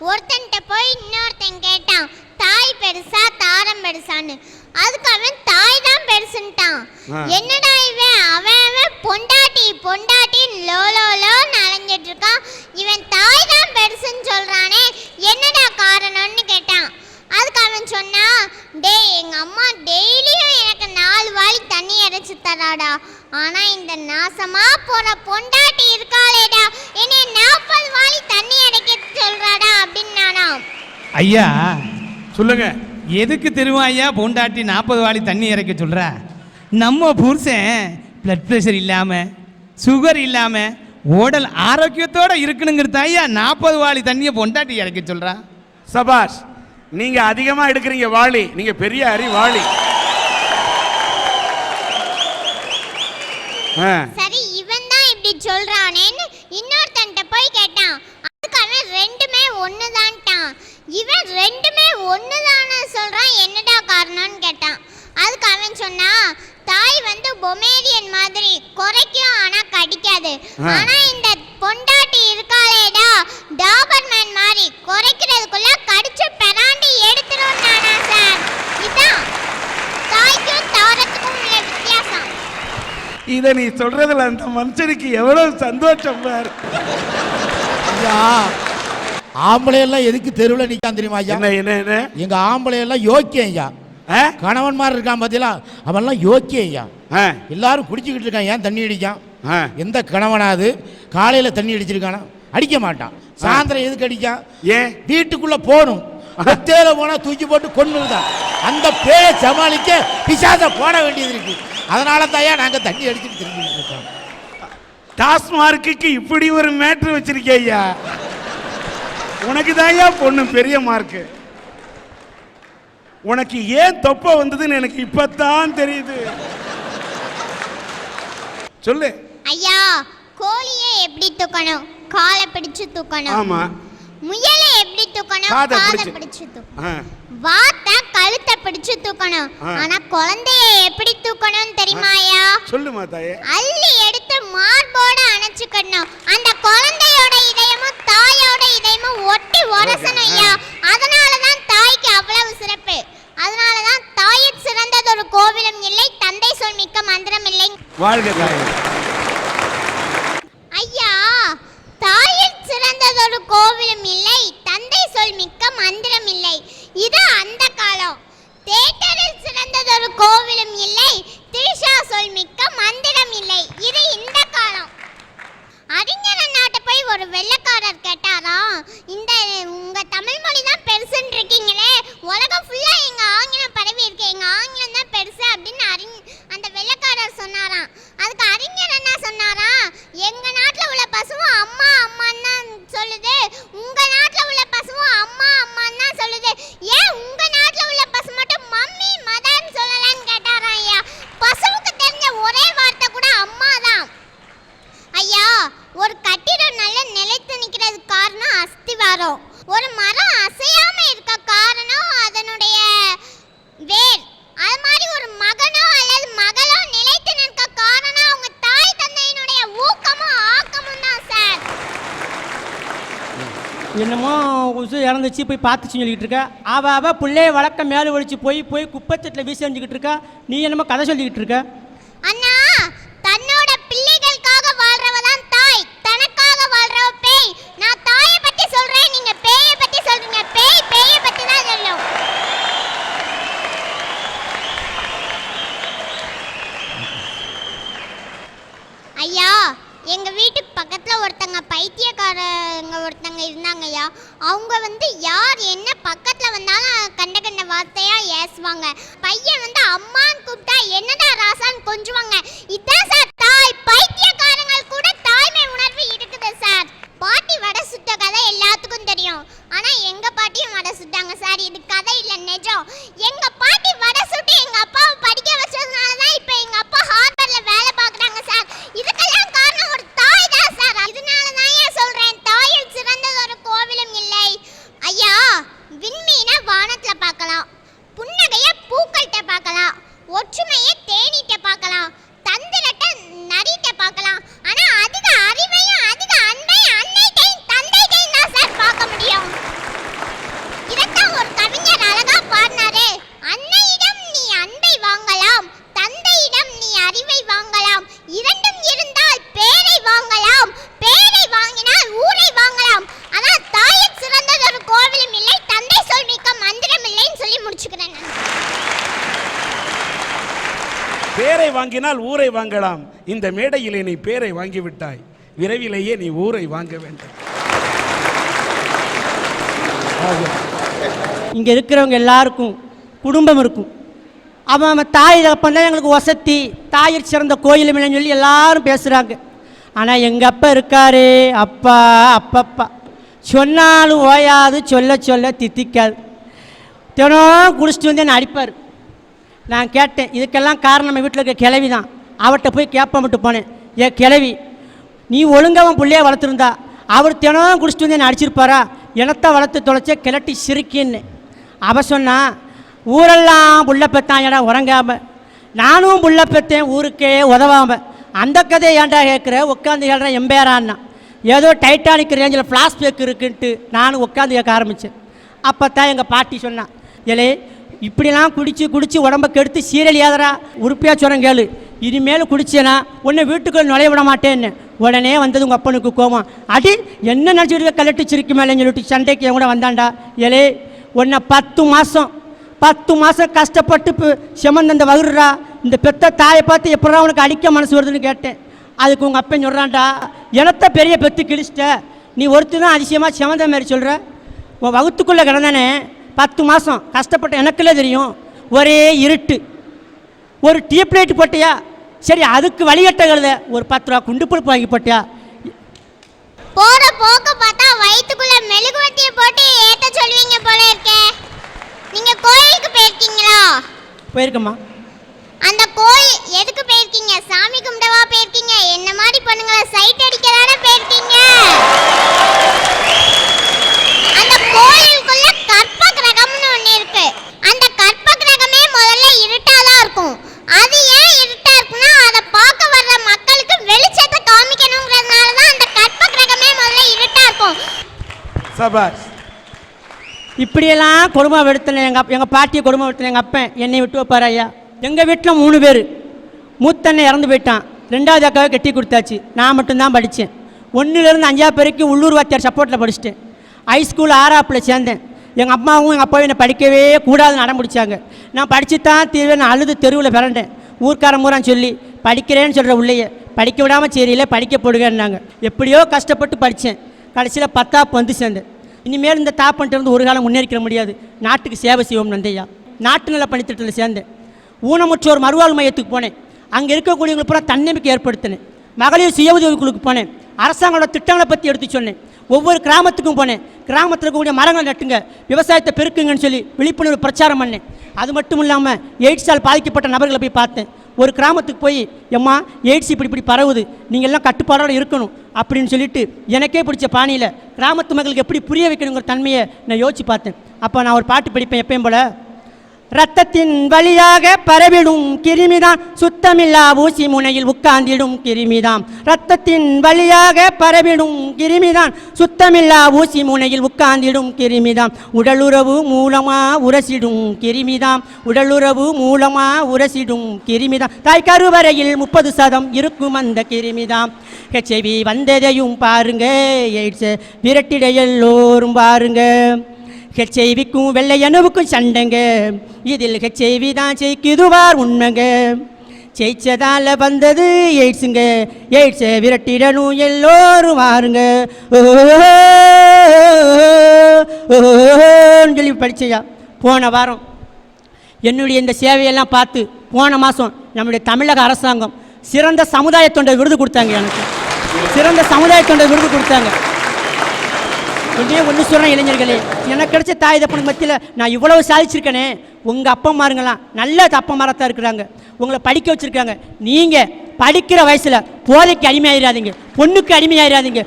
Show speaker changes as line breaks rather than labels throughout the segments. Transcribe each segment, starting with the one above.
ஒருத்தன்ட்ட போய் இன்னொருத்தன் கேட்டான், தாய் பெருசா தாரம் பெருசான்னு. அதுக்கு அவன் தாய் தான் பெருசுன்ட்டான். என்னடா இவன் அவன் பொண்டாட்டி பொண்டாட்டி லோ லோ லோ நலஞ்சிட்டு இருக்கான், இவன் தாய் தான் பெருசுன்னு சொல்றானே, என்னடா காரணம்னு கேட்டான். அதுக்கு அவன் சொன்னா, டேய் எங்க அம்மா டெய்லியும் எனக்கு 4 வாளி தண்ணி இறைச்சி தராடா, ஆனா இந்த நாசமா போற பொண்டாட்டி இருக்காளேடா என்னை 40 வாளி தண்ணி இறைக்க சொல்றாடா அப்படின்னு நானா.
ஐயா
சொல்லுங்க.
எதுக்கு தெரியுமா ஐயா பொண்டாட்டி 40 வாளி தண்ணி இறைக்க சொல்ற? நம்ம புருஷன் பிளட் ப்ரெஷர் இல்லாமல் சுகர் இல்லாமல் உடல் ஆரோக்கியத்தோடு இருக்கணுங்கிறது ஐயா 40 வாளி தண்ணியை பொண்டாட்டி இறைக்க சொல்கிறா.
சபாஷ், நீங்க அதிகமா எடுக்கிறீங்க வாளி, நீங்க பெரிய அறிவாளி.
சரி இவன் தான் இப்படி சொல்றானேன்னு இன்னொருத்தன்ட்ட போய் கேட்டான். அதுக்கு அவன் ரெண்டுமே ஒண்ணுதான்ட்டான். இவன் ரெண்டுமே ஒண்ணுதான்னு சொல்றான், என்னடா காரணம்னு கேட்டான். அதுக்கு அவன் சொன்னா, தாய் வந்து பொமேரியன் மாதிரி குறைக்கும் ஆனா கடிக்காது, ஆனா இந்த பொண்டாட்டி இருக்காளேடா டாபர்மேன் மாதிரி குறைக்கிறதுக்குள்ள கடிச்சு பெராண்டி எடுத்துரும் நானா சார். இதான் தாய்க்கும் தாரத்துக்கும் உள்ள வித்தியாசம்.
இதை நீ சொல்றதுல அந்த மனுஷனுக்கு எவ்வளவு சந்தோஷம் பாரு.
ஆம்பளை எல்லாம் எதுக்கு தெருவில் நிற்கான் தெரியுமா ஐயா?
என்ன
எங்க ஆம்பளை எல்லாம் யோக்கியம் ஐயா. கணவன் மாதிரி இருக்கான் பார்த்தீங்களா, அவன்லாம் யோக்கியம் ஐயா. எல்லாரும் குடிச்சுக்கிட்டு இருக்கான், ஏன் தண்ணி அடிக்கான்? எந்த கணவனாவது காலையில் தண்ணி அடிச்சிருக்கானா? அடிக்க மாட்டான். சாயந்தரம் எதுக்கு அடிக்கான்? ஏன்? வீட்டுக்குள்ள போகணும், தேல போனா தூக்கி போட்டு கொன்னுதான். அந்த பேரை சமாளிக்க பிசாச போட வேண்டியது இருக்கு. அதனால தாயா நாங்க தண்ணி அடிச்சுட்டு திரும்பிட்டு இருக்கோம்.
டாஸ்மார்க்கு இப்படி ஒரு மேட்ரு வச்சிருக்கே ஐயா. உனக்கு தாயா பொண்ணு பெரிய மார்க்கு. உனக்கு ஏன் தொப்பை வந்ததுன்னு எனக்கு இப்பதான் தெரியுது. சொல்லு
ஐயா. கோழியை எப்படி தூக்கணும்? காலை பிடிச்சு தூக்கணும்.
ஆமா.
முயலை எப்படி தூக்கணும்? காதை பிடிச்சு தூக்கணும். வாத்தை கழுத்தை பிடிச்சு தூக்கணும். ஆனா குழந்தையை எப்படி தூக்கணும் தெரியுமா ஐயா?
சொல்லுமா தாயே.
அள்ளி எடுத்து மார்போட அணைச்சுக்கணும். அந்த குழந்தையோட இதயமும் தாயோட இதயமும் ஒட்டி உரசணும் ஐயா. அதனாலதான் தாய்க்கு அவ்வளவு சிறப்பு. அதனாலதான் தாயிற் சிறந்ததொரு கோவிலும் இல்லை, தந்தை சொல் மிக்க மந்திரம் இல்லை.
வாழ்க தாயே.
ஐயா, தாயிற் சிறந்ததொரு கோவிலும் இல்லை, தந்தை சொல் மிக்க மந்திரம் இல்லை. இது அந்த காலம். தேட்டரில் சிறந்ததொரு கோவிலும் இல்லை, திரிஷா சொல் மிக்க மந்திரம் இல்லை. இது இந்த காலம். அறிஞர் நாட்டை போய் ஒரு வெள்ளைக்காரர் கேட்டாராம், இந்த உங்க தமிழ் மொழி தான் பெருசுன்னு இருக்கீங்களே, உலகம் ஃபுல்லா எங்க ஆங்கிலம் பரவி இருக்கு, எங்க ஆங்கிலம் தான் பெருசு அப்படின்னு அந்த வெள்ளைக்காரர் சொன்னாராம். அதுக்கு அறிஞர் என்ன சொன்னாராம், எங்க நாட்டுல உள்ள பசுவும் அம்மா அம்மான்னு தான் சொல்லுது, உங்க நாட்டுல உள்ள பசுவும் அம்மா அம்மான்னு தான் சொல்லுது, ஏன் உங்க நாட்டுல உள்ள பசு மட்டும் மம்மி மதர்ன்னு சொல்லலன்னு கேட்டாராம் ஐயா. பசுவுக்கு தெரிஞ்ச ஒரே வார்த்தை கூட அம்மா தான் ஐயா. ஒரு கட்டிடம் நல்ல நிலைத்து நிற்கிறதுக்கு காரணம் அஸ்திவாரம். ஒரு மரம் அசையாம இருக்க காரணம் அதனுடைய வேர். அது மாதிரி ஒரு மகனோ அல்லது மகளோ நிலைத்து நிற்க காரணம் அவங்க தாய் தந்தையினுடைய ஊக்கமும் ஆக்கமும் தான் சார்.
என்னமோ உசு இறந்துச்சு போய் பார்த்துச்சு சொல்லிக்கிட்டு இருக்கா. அவ பிள்ளைய வளர்க்க மேலே ஒழிச்சு போய் குப்பைத்தட்டில் வீசி எறிஞ்சிக்கிட்டு இருக்கா. நீ என்னமோ கதை சொல்லிக்கிட்டு இருக்க.
அண்ணா, தன்னோட பிள்ளைகளுக்காக வாழ்றவ தான் தாய், தனக்காக வாழ்றவ பேய். நான் தாயை பத்தி சொல்றேன், நீங்க பேயை பத்தி சொல்றீங்க. பேயை பத்தி தான் சொல்லும். ஐயா, எங்க வீட்டுக்கு பக்கத்துல ஒருத்தங்க பைத்தியக்காரங்க ஒருத்தங்க இருந்தாங்க ஐயா. அவங்க வந்து யார் என்ன பக்கத்துல வந்தாலும் கண்ட வார்த்தையா ஏசுவாங்க. பையன் வந்து அம்மான்னு கூப்பிட்டா என்னடா ராசான்னு கொஞ்சுவாங்க. இதான் சார் தாய். பைத்தியக்காரங்க கூட தாய்மை உணர்வு இருக்குது சார். பாட்டி வடை சுட்ட கதை எல்லாத்துக்கும் தெரியும், ஆனா எங்க பாட்டியும் வடை சுட்டாங்க சார். இது கதை இல்ல, நிஜம். எங்க பாட்டி வடை சுட்டு எங்க அப்பாவை படிக்க வச்சதுனால தான் இப்ப எங்க அப்பா ஹார்பர்ல வேலை பார்க்கறாங்க சார். இதுக்கெல்லாம் காரணம் ஒரு தாய் தான் சார். இதனால தான் ஏன் சொல்றேன், தாயில் சிறந்ததொரு கோவிலும் இல்லை. ஐயா, விண்மீனை வானத்துல பார்க்கலாம், புன்னகைய பூக்கள்கிட்ட பார்க்கலாம், ஒற்றுமையை தேனீட்ட பார்க்கலாம், தந்திரத்தை நரிட்ட பார்க்கலாம், ஆனா அதிக அறிவையும் அதிக அன்பையும் அன்னைட்டையும் தந்தைட்டையும் தான் சார் பார்க்க முடியும்.
வாங்கினால் ஊரை வாங்கலாம். இந்த மேடையிலே நீ பேரை வாங்கிவிட்டாய், விரைவிலேயே நீ ஊரை வாங்க வேண்டும்.
இங்கே இருக்கிறவங்க எல்லாருக்கும் குடும்பம் இருக்கும். அவன் தாய் தகப்பன் தான் எங்களுக்கு வசதி, தாயிற் சிறந்த கோயில் இல்லைன்னு சொல்லி எல்லாரும் பேசுகிறாங்க. ஆனால் எங்கள் அப்பா இருக்காரு, அப்பா அப்பப்பா சொன்னாலும் ஓயாது, சொல்ல சொல்ல தித்திக்காது. தினம் குடிச்சிட்டு வந்து என்னை அடிப்பார். நான் கேட்டேன், இதுக்கெல்லாம் காரணம் நம்ம வீட்டில் இருக்க கிளவி தான். அவர்கிட்ட போய் கேட்பமிட்டு போனேன், ஏன் கிளவி நீ ஒழுங்காக அவன் பிள்ளைய வளர்த்துருந்தா அவர் தினம் குடிச்சிட்டு வந்து என்னை அடிச்சிருப்பாரா? எனத்தை வளர்த்து தொலைச்ச கிளட்டி சிரிக்கின்னு. அவ சொன்னா, ஊரெல்லாம் புள்ள பெத்தான் ஏடா உறங்காம, நானும் புள்ள பெற்றேன் ஊருக்கே உதவாம. அந்த கதையை ஏன்டா கேட்குற, உட்காந்து கேட்குறேன் எம்பேரான்னா. ஏதோ டைட்டானிக் ரேஞ்சில் ஃப்ளாஷ்பேக் இருக்குன்ட்டு நானும் உட்காந்து கேட்க ஆரம்பித்தேன். அப்போ தான் எங்கள் பாட்டி சொன்னான், ஏலே இப்படிலாம் குடிச்சு உடம்ப கெடுத்து சீரழியாதரா, உறுப்பியாக சொல்கிறேன் கேளு, இனிமேல் குடிச்சேனா உன்னை வீட்டுக்குள்ள நுழைய விட மாட்டேன்னு. உடனே வந்தது உங்கள் அப்பனுக்கு கோவம். அடி என்ன நினச்சிட்டு கலட்டுச்சிருக்கு மேலேன்னு சொல்லிட்டு சண்டைக்கு என் கூட வந்தாண்டா. ஏலே உன்னை 10 மாதம் கஷ்டப்பட்டு செமந்த அந்த வகுறா, இந்த பெத்த தாயை பார்த்து எப்படா உனக்கு அடிக்க மனசு வருதுன்னு கேட்டேன். அதுக்கு உங்கள் அப்பன் சொல்கிறான்டா, எனத்த பெரிய பெத்து கிழிச்சிட்ட, நீ ஒருத்தர் தான் அதிசயமாக செமந்த மாதிரி சொல்கிற. உன் வகுத்துக்குள்ளே கிடந்தானே 10 மாதம் கஷ்டப்பட்ட எனக்குள்ளே தெரியும். ஒரே இருட்டு, ஒரு டியூப் லைட் போட்டியா, சரி அதுக்கு வழிகட்ட கழுத ஒரு 10 ரூபா குண்டு பருப்பு வாங்கி போட்டியா.
போற போக்க பார்த்தா வயித்துக்குள்ள மெழுகுவர்த்தியை போட்டு ஏத்த சொல்வீங்க போல இருக்கே. நீங்க கோயிலுக்கு போயிருக்கீங்களா?
போயிருக்கம்மா.
அந்த கோயில் எதுக்கு போயிருக்கீங்க? சாமி கும்பிடவா போயிருக்கீங்க? என்ன மாதிரி பொண்ணுங்களை சைட் அடிக்க தானே போயிருக்கீங்க? அந்த கோயிலுக்குள்ள கற்ப கிரகம்னு ஒண்ணு இருக்கு. அந்த கற்ப கிரகமே முதல்ல இருட்டா தான் இருக்கும். அது ஏன் இருட்டா இருக்குன்னா, அதை பார்க்க வர்ற மக்களுக்கு வெளிச்சத்தை காமிக்கணுங்கிறதுனால தான் அந்த கற்ப கிரகமே முதல்ல இருட்டா இருக்கும்.
சபாஷ்.
இப்படியெல்லாம் குடும்பம் எடுத்தேன். எங்கள் பாட்டியை குடும்பம் எடுத்தேன். எங்கள் அப்பன் என்னை விட்டு வைப்பார் ஐயா. எங்கள் வீட்டில் 3 பேர். மூத்தண்ணன் இறந்து போயிட்டான், 2வது அக்காவை கட்டி கொடுத்தாச்சு. நான் மட்டும்தான் படித்தேன். 1லேருந்து 5ஆவது வரைக்கும் உள்ளூர் வாத்தியார் சப்போர்ட்டில் படிச்சுட்டேன். ஹைஸ்கூல் 6ஆப்பில் சேர்ந்தேன். எங்கள் அம்மாவும் எங்கள் அப்பாவும் என்னை படிக்கவே கூடாதுன்னு அடம் பிடிச்சாங்க. நான் படித்து தான் தீர்வேன், அழுது தெருவில் பிறண்டேன். ஊர்க்காரன் மூறான்னு சொல்லி படிக்கிறேன்னு சொல்கிற உள்ளேயே படிக்க விடாமல் சரியில்லை படிக்க போடுங்கன்னாங்க. எப்படியோ கஷ்டப்பட்டு படித்தேன். கடைசியில் 10ஆப்பு வந்து சேர்ந்தேன். இனிமேல் இந்த தாப்பன்ட்டு இருந்து ஒரு காலம் முன்னேறிக்க முடியாது, நாட்டுக்கு சேவை செய்வோம் நந்தையா. நாட்டு நல பணித்திட்டத்தில் சேர்ந்தேன். ஊனமுற்றோர் மறுவாழ்வு மையத்துக்கு போனேன். அங்கே இருக்கக்கூடியவங்களுக்கு பூரா தன்னம்பிக்கை ஏற்படுத்தினேன். மகளிர் சுய உதவி குழுக்கு போனேன். அரசாங்கோட திட்டங்களை பற்றி எடுத்து சொன்னேன். ஒவ்வொரு கிராமத்துக்கும் போனேன். கிராமத்தில் இருக்கக்கூடிய மரங்கள் நட்டுங்க, விவசாயத்தை பெருக்குங்கன்னு சொல்லி விழிப்புணர்வு பிரச்சாரம் பண்ணேன். அது மட்டும் இல்லாமல் எய்ட்ஸால் பாதிக்கப்பட்ட நபர்களை போய் பார்த்தேன். ஒரு கிராமத்துக்கு போய், எம்மா எய்ட்ஸ் இப்படி பரவுது, நீங்கள் எல்லாம் கட்டுப்பாடோடு இருக்கணும் அப்படின்னு சொல்லிட்டு எனக்கே பிடிச்ச பாணியில் கிராமத்து மக்களுக்கு எப்படி புரிய வைக்கணுங்கிற தன்மையை நான் யோசிச்சு பார்த்தேன். அப்போ நான் ஒரு பாட்டு படிப்பேன் எப்பயும் போல. ரத்தத்தின் வழியாக பரவிடும் கிருமிதான், சுத்தமில்லா ஊசி முனையில் உட்கார்ந்திடும் கிருமிதான். ரத்தத்தின் வழியாக பரவிடும் கிருமிதான், சுத்தமில்லா ஊசி முனையில் உட்கார்ந்திடும் கிருமிதான். உடலுறவு மூலமா உரசிடும் கிருமிதான், உடலுறவு மூலமா உரசிடும் கிருமிதான். தாய் கருவறையில் 30% இருக்கும் அந்த கிருமிதான். HIV வந்ததையும் பாருங்க, எய்ட்ஸ் விரட்டிட எல்லோரும் பாருங்க. HIV-க்கும் வெள்ளை அணுவுக்கும் சண்டைங்க, இதில் HIV தான் ஜெயிக்குதுவார் உண்மைங்க. ஜெயிச்சதால வந்தது எய்ட்ஸுங்க, எய்ட்ஸை விரட்டிடணும் எல்லோரும் வாருங்க. சொல்லி படிச்சையா. போன வாரம் என்னுடைய இந்த சேவையெல்லாம் பார்த்து போன மாதம் நம்முடைய தமிழக அரசாங்கம் சிறந்த சமுதாய தொண்டை விருது கொடுத்தாங்க. எனக்கு சிறந்த சமுதாய தொண்டை விருது கொடுத்தாங்க. ஒன்று சொல்கிறேன் இளைஞர்களே, எனக்கு கிடைச்ச தாய் தப்பனுக்கு மத்தியில் நான் இவ்வளவு சாதிச்சிருக்கேனே. உங்கள் அப்பா மாருங்களாம் நல்ல அப்பமாரத்தான் இருக்கிறாங்க, உங்களை படிக்க வச்சுருக்காங்க. நீங்கள் படிக்கிற வயசில் போதைக்கு அடிமையாயிடாதீங்க, பொண்ணுக்கு அடிமையாயிடாதீங்க,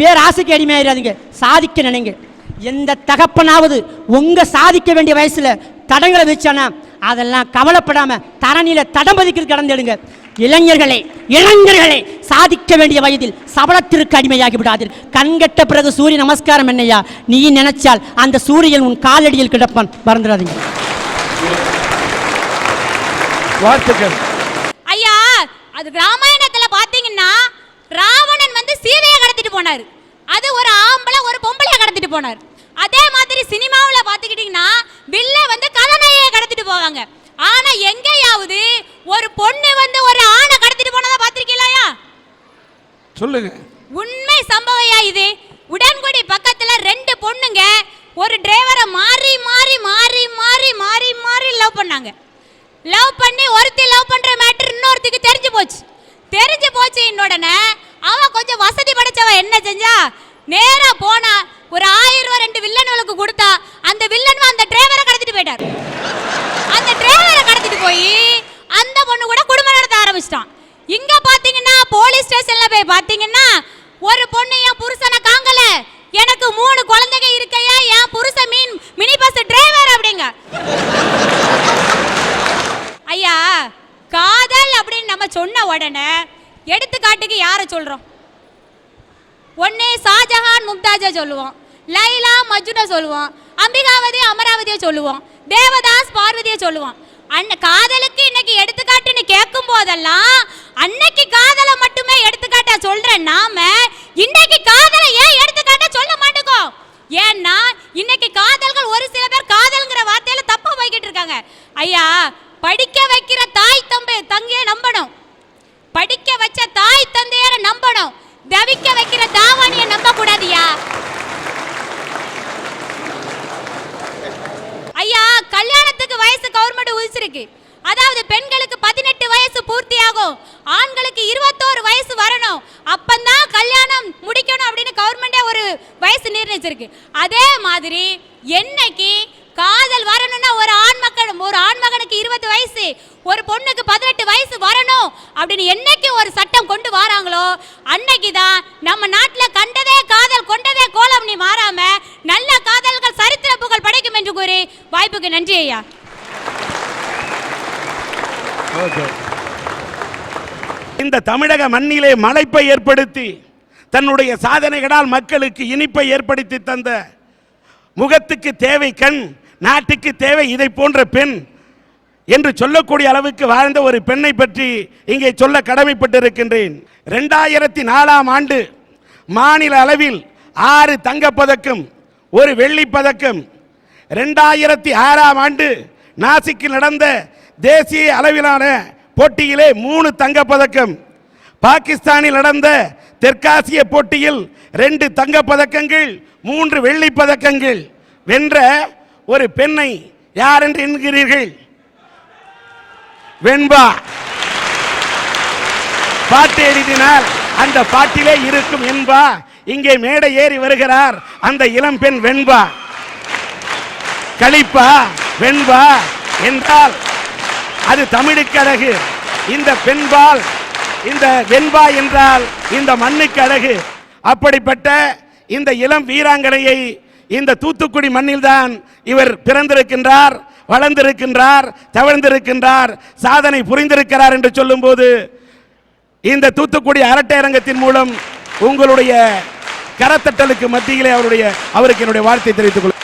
பேராசைக்கு அடிமையாயிடாதீங்க, சாதிக்க நினைங்க. எந்த தகப்பனாவது உங்கள் சாதிக்க வேண்டிய வயசில் தடங்களை வச்சானா அதெல்லாம் கவலைப்படாமல் தரணியில் தடம்பதிக்கு கடந்துடுங்க. இளைஞர்களே, சாதிக்க வேண்டிய வயதில் சபலத்திற்கு அடிமையாகி விடாதீர்கள். கண்கட்ட பிறகு சூரிய நமஸ்காரம் என்னையா, நீ நினைச்சால் அந்த சூரியன் உன் காலடியில் கிடப்பான், மறந்துடாதீங்க.
ஐயா, அது ராமாயணத்துல பாத்தீங்கன்னா ராவணன் வந்து சீதையை கடத்திட்டு போனாரு. அது ஒரு ஆம்பளை ஒரு பொம்பளைய கடத்திட்டு போனார். அதே மாதிரி சினிமாவில் பார்த்துக்கிட்டீங்கன்னா வில்ல வந்து கதாநாயகியை கடத்திட்டு போவாங்க. ஆனா எங்கேயாவது ஒரு பொண்ணு வந்து ஒரு ஆணை கடத்திட்டு போனதா பாத்திருக்கீங்களா?
சொல்லுங்க.
உண்மை சம்பவம்யா இது. உடன்குடி பக்கத்துல 2 பொண்ணுங்க ஒரு டிரைவரை மாறி மாறி மாறி மாறி மாறி மாறி லவ் பண்ணாங்க. லவ் பண்ணி ஒருத்தி லவ் பண்ற மேட்டர் இன்னொருத்திக்கு தெரிஞ்சு போச்சு. உடனே அவ கொஞ்சம் வசதி படைச்சவ என்ன செஞ்சா, நேரா போனா ஒரு 1000 ரூபாய் 2 வில்லனுக்கு கொடுத்தா, அந்த வில்லன் அந்த டிரைவரை கடத்திட்டு போயிட்டார். அந்த டிரைவரை கடத்திட்டு போய் அந்த பொண்ணு கூட குடும்பம் நடத்த ஆரம்பிச்சிட்டான். இங்க பாத்தீங்கன்னா போலீஸ் ஸ்டேஷன்ல போய் பாத்தீங்கன்னா ஒரு பொண்ணு என் புருஷனை காங்கல, எனக்கு 3 குழந்தைங்க இருக்கையா, என் புருஷன் மினி பஸ் டிரைவர் அப்படிங்க. ஐயா, காதல் அப்படின்னு நம்ம சொன்ன உடனே எடுத்துக்காட்டுக்கு யாரை சொல்றோம்? ஒன்னே ஷாஜஹான் மும்தாஜை சொல்லுவோம், லைலா மஜ்னுவை சொல்லுவோம், அம்பிகாவதி அமராவதியை சொல்லுவோம், தேவதாஸ் பார்வதியை சொல்லுவோம். காதலுக்கு இன்னைக்கு எடுத்துக்காட்டுன்னு கேட்கும் போதெல்லாம் அன்னைக்கு காதலை மட்டுமே எடுத்துக்காட்டா சொல்ற நாம இன்னைக்கு காதலை ஏன் எடுத்துக்காட்டா சொல்ல மாட்டோம்? ஏன்னா இன்னைக்கு காதல்கள் ஒரு சில பேர் காதல்ங்கிற வார்த்தையில தப்பா போய்கிட்டு இருக்காங்க. ஐயா, படிக்க வைக்கிற தாய் தங்கையை நம்பணும், படிக்க வச்ச தாய் தந்தையர நம்பணும், தவிக்க வைக்கிற தாவானிய நம்ப கூடாதியா. ஐயா, கல்யாணத்துக்கு வயசு கவர்மெண்ட் உதிச்சிருக்கு. அதாவது பெண்களுக்கு 18 வயசு பூர்த்தியாகும், ஆண்களுக்கு 21 வயசு வரணும், அப்பந்தான் கல்யாணம் முடிக்கணும் அப்படின்னு கவர்மெண்டே ஒரு வயசு நிர்ணயிச்சிருக்கு. அதே மாதிரி என்னைக்கு காதல் வரணும்னா ஒரு ஆண்மகனுக்கு 20 வயசு, ஒரு பொண்ணுக்கு 18 வயசு வரணும் அப்படின்னு என்னைக்கு ஒரு சட்டம் கொண்டு வராங்களோ அன்னைக்கு தான் நம்ம நாட்டில் கண்டதே காதல் கொண்டதே கோலம் நீ மாறாம நல்ல காதல்கள் சரித்திர புகழ் படைக்கும் என்று கூறி வாய்ப்புக்கு நன்றி ஐயா.
இந்த தமிழக மண்ணிலே மலைப்பை ஏற்படுத்தி தன்னுடைய சாதனைகளால் மக்களுக்கு இனிப்பை ஏற்படுத்தி தந்த முகத்துக்கு தேவை கண், நாட்டுக்கு தேவை இதை போன்ற பெண் என்று சொல்லக்கூடிய அளவுக்கு வாழ்ந்த ஒரு பெண்ணை பற்றி இங்கே சொல்ல கடமைப்பட்டிருக்கின்றேன். 2004ஆம் ஆண்டு மாநில அளவில் 6 தங்கப்பதக்கம், 1 வெள்ளிப்பதக்கம். 2006ஆம் ஆண்டு நாசிக்கில் நடந்த தேசிய அளவிலான போட்டியிலே 3 தங்கப்பதக்கம். பாகிஸ்தானில் நடந்த தெற்காசிய போட்டியில் 2 தங்கப்பதக்கங்கள், 3 வெள்ளிப்பதக்கங்கள் வென்ற ஒரு பெண்ணை யார் என்று என்கிறீர்கள்? வெண்பா. பாட்டு எழுதினால் அந்த பாட்டிலே இருக்கும் என்பா. இங்கே மேடை ஏறி வருகிறார் அந்த இளம் பெண் வெண்பா. களிப்பா வெண்பா என்றால் அது தமிழுக்கு அழகு. இந்த பெண்பால் இந்த வெண்பா என்றால் இந்த மண்ணுக்கு அழகு. அப்படிப்பட்ட இந்த இளம் வீராங்கனையை இந்த தூத்துக்குடி மண்ணில்தான் இவர் பிறந்திருக்கின்றார், வளர்ந்திருக்கின்றார், தவழ்ந்திருக்கின்றார், சாதனை புரிந்திருக்கிறார் என்று சொல்லும்போது இந்த தூத்துக்குடி அரட்டையரங்கத்தின் மூலம் உங்களுடைய கரத்தட்டலுக்கு மத்தியிலே அவருக்கு என்னுடைய வாழ்த்தை தெரிவித்துக் கொள்கிறேன்.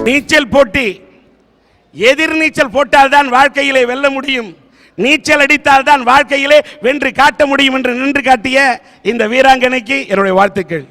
நீச்சல் போட்டி, எதிர் நீச்சல் போட்டால் தான் வாழ்க்கையிலே வெல்ல முடியும், நீச்சல் அடித்தால் தான் வாழ்க்கையிலே வென்று காட்ட முடியும் என்று நின்று காட்டிய இந்த வீராங்கனைக்கு என்னுடைய வாழ்த்துக்கள்.